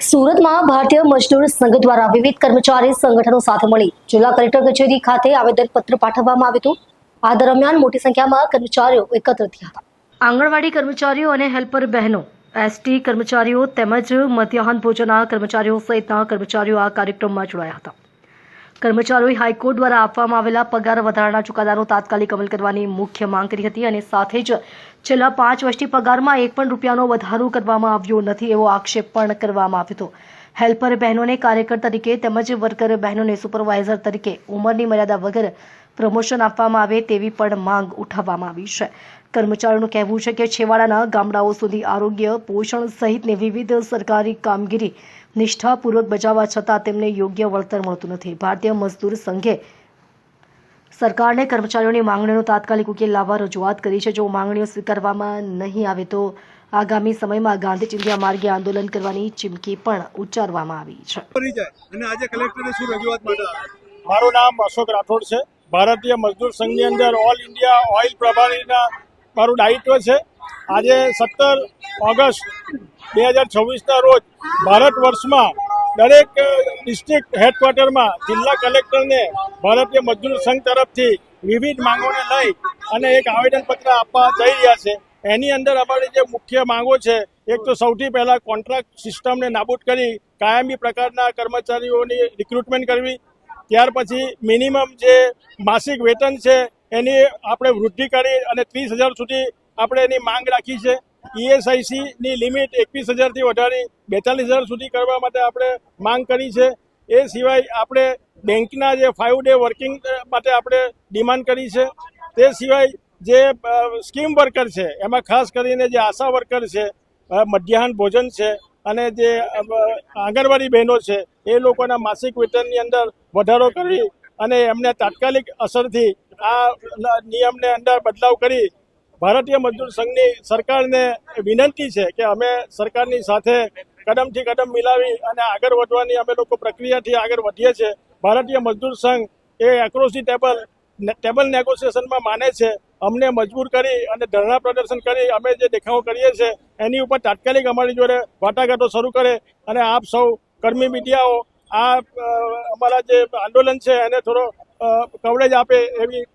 સુરતમાં ભારતીય મજદૂર સંઘ દ્વારા વિવિધ કર્મચારી સંગઠનો સાથે મળી જિલ્લા કલેક્ટર કચેરી ખાતે આવેદનપત્ર પાઠવવામાં આવ્યું હતું। આ દરમિયાન મોટી સંખ્યામાં કર્મચારીઓ એકત્ર થયા હતા। આંગણવાડી કર્મચારીઓ અને હેલ્પર બહેનો, એસટી કર્મચારીઓ તેમજ મધ્યાહન ભોજનના કર્મચારીઓ સહિતના કર્મચારીઓ આ કાર્યક્રમમાં જોડાયા હતા। કર્મચારીઓએ હાઈકોર્ટ દ્વારા આપવામાં આવેલા પગાર વધારાના ચુકાદાનો તાત્કાલિક અમલ કરવાની મુખ્ય માંગ કરી હતી અને સાથે જ છેલ્લા 5 વર્ષથી પગારમાં એક પણ રૂપિયાનો વધારો કરવામાં આવ્યો નથી એવો આક્ષેપ પણ કરવામાં આવ્યો હતો। હેલ્પર બહેનોને કાર્યકર તરીકે તેમજ વર્કર બહેનોને સુપરવાઇઝર તરીકે ઉંમરની મર્યાદા વગર પ્રમોશન આપવામાં આવે તેવી પણ માંગ ઉઠાવવામાં આવી છે। કર્મચારીઓનું કહેવું છે કે છેવાડાના ગામડાઓ સુધી આરોગ્ય, પોષણ સહિતની વિવિધ સરકારી કામગીરી નિષ્ઠાપૂર્વક બજાવવા છતાં તેમને યોગ્ય વળતર મળતું નથી। ભારતીય મજદૂર સંઘે સરકારને કર્મચારીઓની માંગણીઓનો તાત્કાલિક ઉકેલ લાવવા રજૂઆત કરી છે। જો માંગણીઓ સ્વીકારવામાં નહીં આવે તો આગામી સમયમાં ગાંધી ચિંધ્યા માર્ગે આંદોલન કરવાની ચીમકી પણ ઉચ્ચારવામાં આવી છે। આજે કલેક્ટરને શું રજૂઆત માટે? મારું નામ અશોક રાઠોડ છે। ભારતીય મજદૂર સંઘની અંદર ઓલ ઇન્ડિયા ઓઇલ પ્રભારીના મારું દાયિત્વ છે। આજે 17 ઓગસ્ટ 2026ના રોજ ભારત વર્ષમાં દરેક ડિસ્ટ્રિક્ટ હેડક્વાર્ટરમાં જિલ્લા કલેક્ટરને ભારતીય મજદૂર સંઘ તરફથી વિવિધ માંગોને લઈ અને એક આવેદનપત્ર આપવા જઈ રહ્યા છે। એની અંદર અમારી જે મુખ્ય માંગો છે, એક તો સૌથી પહેલાં કોન્ટ્રાક્ટ સિસ્ટમને નાબૂદ કરી કાયમી પ્રકારના કર્મચારીઓની રિક્રુટમેન્ટ કરવી। ત્યાર પછી મિનિમમ જે માસિક વેતન છે એની આપણે વૃદ્ધિ કરી અને 30,000 સુધી આપણે એની માંગ રાખી છે। ESICની લિમિટ 21,000થી વધારી 42,000 સુધી કરવા માટે આપણે માંગ કરી છે। એ સિવાય આપણે બેંકના જે 5 ડે વર્કિંગ માટે આપણે ડિમાન્ડ કરી છે। તે સિવાય જે સ્કીમ વર્કર છે એમાં ખાસ કરીને જે આશા વર્કર છે, મધ્યાહન ભોજન છે અને જે આંગણવાડી બહેનો છે એ લોકોના માસિક વેતનની અંદર વધારો કરી અને એમને તાત્કાલિક અસરથી આ નિયમને અંદર બદલાવ કરી ભારતીય મજદૂર સંઘની સરકારને વિનંતી છે કે અમે સરકારની સાથે કદમથી કદમ મિલાવી અને આગળ વધવાની અમે લોકો પ્રક્રિયાથી આગળ વધીએ છીએ। ભારતીય મજદૂર સંઘ એ એક્રોસ ધી ટેબલ નેગોશિએશનમાં માને છે। અમને મજબૂર કરી અને ધરણા પ્રદર્શન કરી અમે જે દેખાવો કરીએ છીએ એની ઉપર તાત્કાલિક અમારી જોડે વાટાઘાટો શરૂ કરે અને આપ સૌ કર્મી મીડિયાઓ આ અમારા જે આંદોલન છે એને થોડો કવરેજ આપે એવી